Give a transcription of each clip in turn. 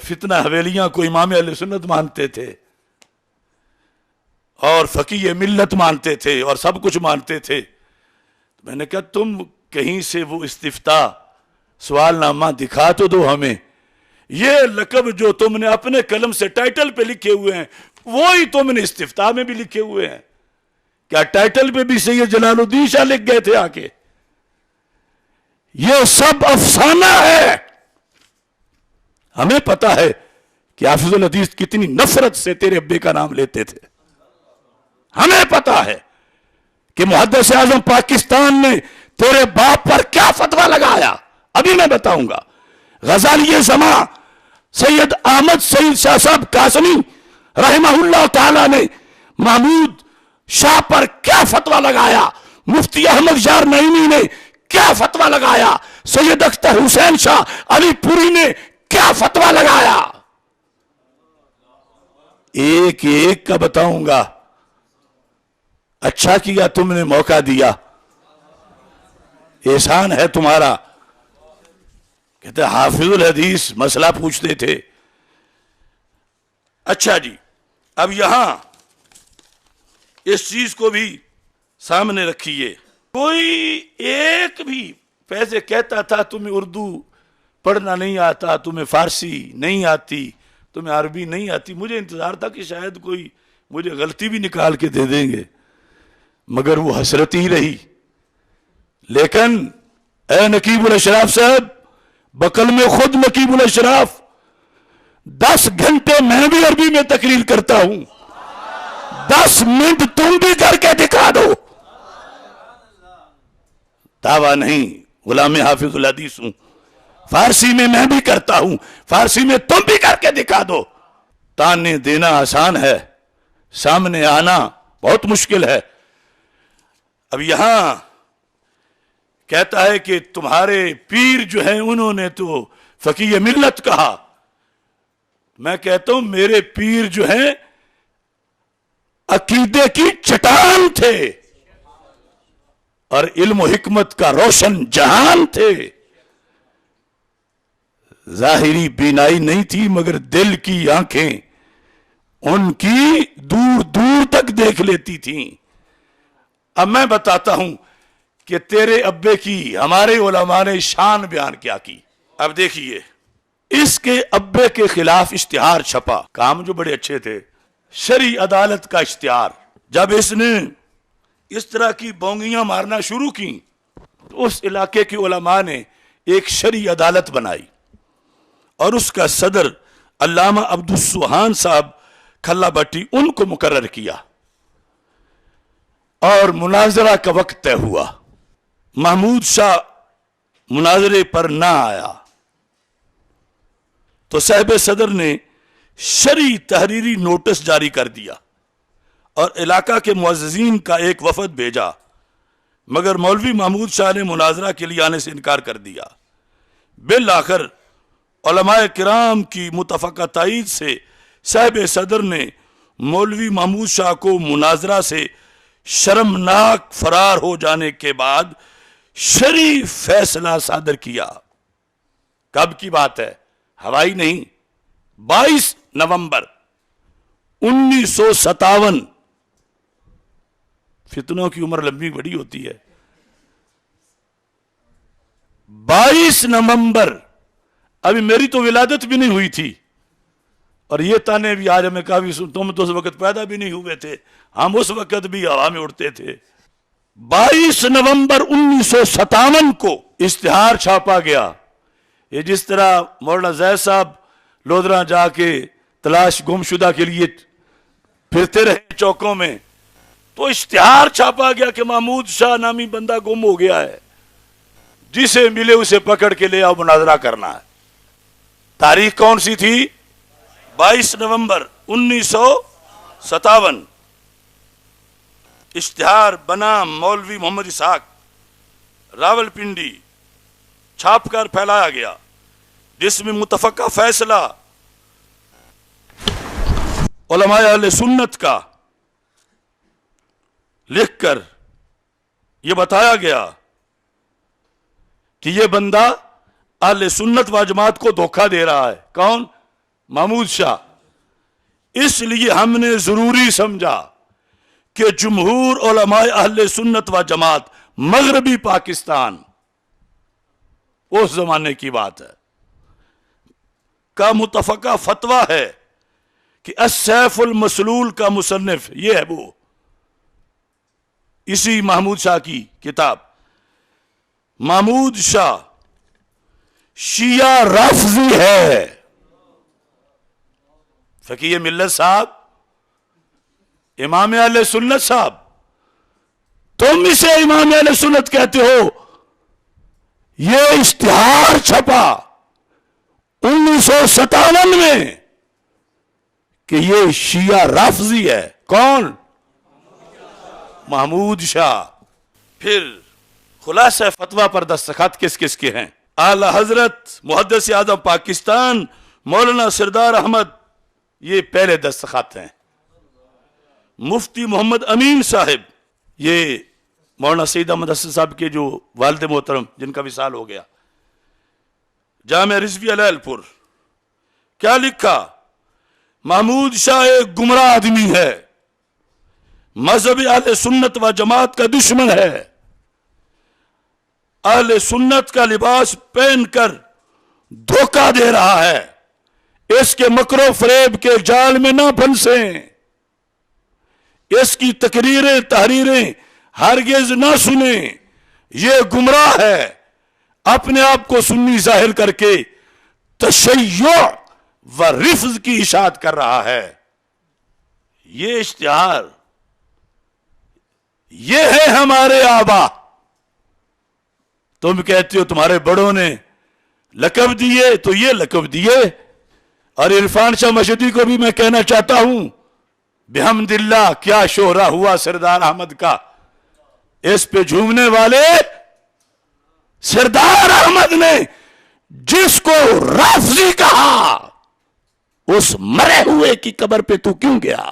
فتنہ حویلیاں کو امام اہل سنت مانتے تھے اور فقیہ ملت مانتے تھے اور سب کچھ مانتے تھے. میں نے کہا تم کہیں سے وہ استفتاء سوال نامہ دکھا تو دو ہمیں. یہ لقب جو تم نے اپنے قلم سے ٹائٹل پہ لکھے ہوئے ہیں وہی تم نے استفتاء میں بھی لکھے ہوئے ہیں. کیا ٹائٹل پہ بھی سید جلال الدین شاہ لکھ گئے تھے آ کے؟ یہ سب افسانہ ہے. ہمیں پتا ہے کہ حافظ الحدیث کتنی نفرت سے تیرے ابے کا نام لیتے تھے. ہمیں پتا ہے کہ محدث اعظم پاکستان نے تیرے باپ پر کیا فتویٰ لگایا. ابھی میں بتاؤں گا. غزالی زماں سید احمد سعید شاہ صاحب قاسمی رحمہ اللہ تعالی نے محمود شاہ پر کیا فتویٰ لگایا. مفتی احمد یار نعیمی نے کیا فتویٰ لگایا. سید اختر حسین شاہ علی پوری نے کیا فتویٰ لگایا. ایک ایک کا بتاؤں گا. اچھا کیا تم نے موقع دیا, احسان ہے تمہارا. کہتے حافظ الحدیث مسئلہ پوچھتے تھے. اچھا جی, اب یہاں اس چیز کو بھی سامنے رکھیے. کوئی ایک بھی پیسے کہتا تھا تمہیں اردو پڑھنا نہیں آتا, تمہیں فارسی نہیں آتی, تمہیں عربی نہیں آتی. مجھے انتظار تھا کہ شاید کوئی مجھے غلطی بھی نکال کے دے دیں گے, مگر وہ حسرت ہی رہی. لیکن اے نقیب الاشراف صاحب, بقل میں خود نقیب الاشراف, 10 گھنٹے میں بھی عربی میں تقریر کرتا ہوں. 10 منٹ تم بھی کر کے دکھا دو. دعویٰ نہیں, غلام حافظ الحدیث ہوں. فارسی میں بھی کرتا ہوں, فارسی میں تم بھی کر کے دکھا دو. تانے دینا آسان ہے, سامنے آنا بہت مشکل ہے. اب یہاں کہتا ہے کہ تمہارے پیر جو ہیں انہوں نے تو فقیہ ملت کہا. میں کہتا ہوں میرے پیر جو ہیں عقیدے کی چٹان تھے اور علم و حکمت کا روشن جہان تھے. ظاہری بینائی نہیں تھی مگر دل کی آنکھیں ان کی دور دور تک دیکھ لیتی تھیں. اب میں بتاتا ہوں کہ تیرے ابے کی ہمارے علماء نے شان بیان کیا کی. اب دیکھیے, اس کے ابے کے خلاف اشتہار چھپا. کام جو بڑے اچھے تھے, شرعی عدالت کا اشتہار. جب اس نے اس طرح کی بونگیاں مارنا شروع کی تو اس علاقے کے علماء نے ایک شرعی عدالت بنائی اور اس کا صدر علامہ عبدالسبحان صاحب کھلا بٹی ان کو مقرر کیا اور مناظرہ کا وقت طے ہوا. محمود شاہ مناظرے پر نہ آیا تو صاحب صدر نے شرعی تحریری نوٹس جاری کر دیا اور علاقہ کے معززین کا ایک وفد بھیجا, مگر مولوی محمود شاہ نے مناظرہ کے لیے آنے سے انکار کر دیا. بالآخر علماء کرام کی متفقہ تائید سے صاحب صدر نے مولوی محمود شاہ کو مناظرہ سے شرمناک فرار ہو جانے کے بعد شرعی فیصلہ صادر کیا. کب کی بات ہے؟ ہوائی نہیں, 22 نومبر 1957. فتنوں کی عمر لمبی بڑی ہوتی ہے. 22 نومبر, ابھی میری تو ولادت بھی نہیں ہوئی تھی اور یہ تانے بھی آج ہمیں کافی تم تو اس وقت پیدا بھی نہیں ہوئے تھے, ہم اس وقت بھی ہوا میں اڑتے تھے. 22 نومبر 1957 کو اشتہار چھاپا گیا. یہ جس طرح مولانا زید صاحب لودھراں جا کے تلاش گم شدہ کے لیے پھرتے رہے چوکوں میں, تو اشتہار چھاپا گیا کہ محمود شاہ نامی بندہ گم ہو گیا ہے, جسے ملے اسے پکڑ کے لے آؤ, مناظرہ کرنا ہے. تاریخ کون سی تھی؟ 22 نومبر 1957. اشتہار بنا مولوی محمد اسحاق راول پنڈی, چھاپ کر پھیلایا گیا, جس میں متفقہ فیصلہ علماء اہل سنت کا لکھ کر یہ بتایا گیا کہ یہ بندہ اہل سنت و جماعت کو دھوکہ دے رہا ہے. کون؟ محمود شاہ. اس لیے ہم نے ضروری سمجھا کہ جمہور علماء اہل سنت و جماعت مغربی پاکستان، اس زمانے کی بات ہے، کا متفقہ فتویٰ ہے کہ السیف المسلول کا مصنف یہ ہے، وہ اسی محمود شاہ کی کتاب. محمود شاہ شیعہ رافضی ہے. فقیہ ملت صاحب، امام اہل سنت صاحب، تم اسے امام اہل سنت کہتے ہو. یہ اشتہار چھپا 1957 میں کہ یہ شیعہ رافضی ہے. کون؟ محمود شاہ. پھر خلاصہ فتویٰ پر دستخط کس کس کے ہیں؟ اعلی حضرت محدث اعظم پاکستان مولانا سردار احمد، یہ پہلے دستخط ہیں. مفتی محمد امین صاحب، یہ مولانا سید احمد حسن صاحب کے جو والد محترم جن کا وصال ہو گیا. جامعہ رضویہ لال پور. کیا لکھا؟ محمود شاہ ایک گمراہ آدمی ہے، مذہب اہل سنت و جماعت کا دشمن ہے، اہل سنت کا لباس پہن کر دھوکہ دے رہا ہے. اس کے مکر و فریب کے جال میں نہ پھنسیں. اس کی تقریریں تحریریں ہرگز نہ سنیں. یہ گمراہ ہے، اپنے آپ کو سنی ظاہر کر کے تشیع و رفض کی اشاعت کر رہا ہے. یہ اشتہار، یہ ہے ہمارے آبا. تم کہتے ہو تمہارے بڑوں نے لقب دیے تو یہ لقب دیے. اور عرفان شاہ مشہدی کو بھی میں کہنا چاہتا ہوں، بحمد اللہ کیا شہرہ ہوا سردار احمد کا. اس پہ جھومنے والے سردار احمد نے جس کو رافضی کہا، اس مرے ہوئے کی قبر پہ تو کیوں گیا؟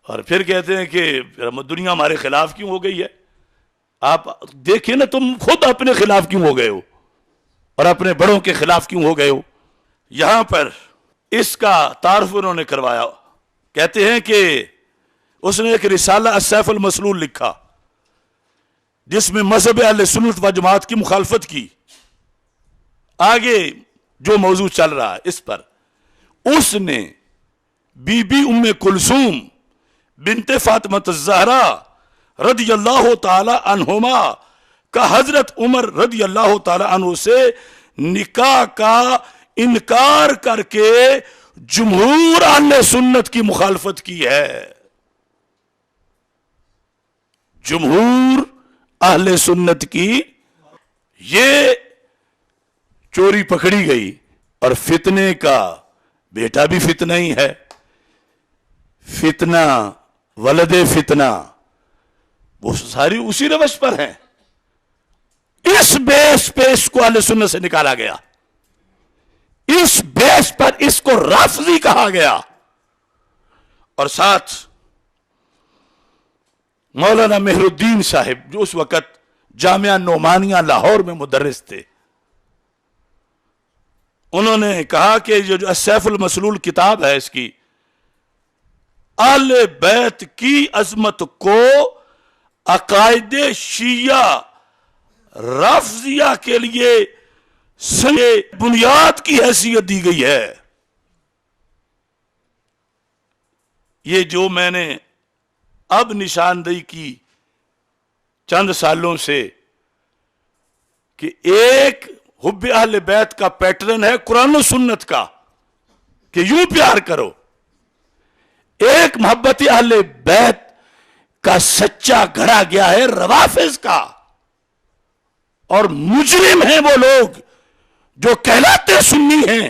اور پھر کہتے ہیں کہ دنیا ہمارے خلاف کیوں ہو گئی ہے. آپ دیکھیں نا، تم خود اپنے خلاف کیوں ہو گئے ہو اور اپنے بڑوں کے خلاف کیوں ہو گئے ہو. یہاں پر اس کا تعارف انہوں نے کروایا. کہتے ہیں کہ اس نے ایک رسالہ السیف المسلول لکھا جس میں مذہب اہل سنت و جماعت کی مخالفت کی. آگے جو موضوع چل رہا ہے اس پر اس نے بی بی ام کلثوم بنت فاطمہ الزہرا رضی اللہ تعالی عنہما کا حضرت عمر رضی اللہ تعالی عنہ سے نکاح کا انکار کر کے جمہور اہل سنت کی مخالفت کی ہے. جمہور اہل سنت کی یہ چوری پکڑی گئی. اور فتنے کا بیٹا بھی فتنہ ہی ہے. فتنہ ولد فتنہ، وہ ساری اسی روش پر ہیں. اس بیس پہ اس کو اہل سنت سے نکالا گیا، اس بیس پر اس کو رافضی کہا گیا. اور ساتھ مولانا مہر الدین صاحب جو اس وقت جامعہ نعمانیہ لاہور میں مدرس تھے، انہوں نے کہا کہ جو السیف المسلول کتاب ہے، اس کی اہل بیت کی عظمت کو عقائد شیعہ رافضیہ کے لیے بنیاد کی حیثیت دی گئی ہے. یہ جو میں نے اب نشاندہی کی چند سالوں سے کہ ایک حب اہل بیت کا پیٹرن ہے قرآن و سنت کا کہ یوں پیار کرو، ایک محبت اہل بیت کا سچا گھڑا گیا ہے روافض کا. اور مجرم ہیں وہ لوگ جو کہلاتے سنی ہیں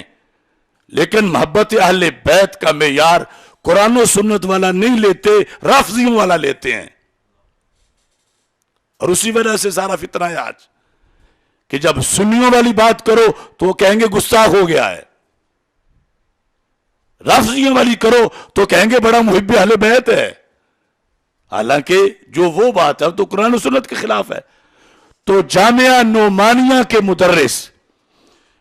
لیکن محبت اہل بیت کا معیار قرآن و سنت والا نہیں لیتے، رافضیوں والا لیتے ہیں. اور اسی وجہ سے سارا فتنہ ہے آج کہ جب سنیوں والی بات کرو تو وہ کہیں گے گستاخ ہو گیا ہے، رافضیوں والی کرو تو کہیں گے بڑا محب اہل بیت ہے. حالانکہ جو وہ بات ہے تو قرآن و سنت کے خلاف ہے. تو جامعہ نعمانیہ کے مدرس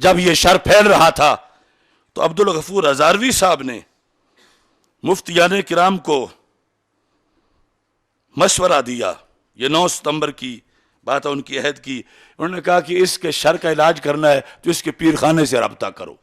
جب یہ شر پھیل رہا تھا تو عبدالغفور ہزاروی صاحب نے مفتیان کرام کو مشورہ دیا. یہ 9 ستمبر کی بات ہے، ان کی عہد کی. انہوں نے کہا کہ اس کے شر کا علاج کرنا ہے تو اس کے پیر خانے سے رابطہ کرو.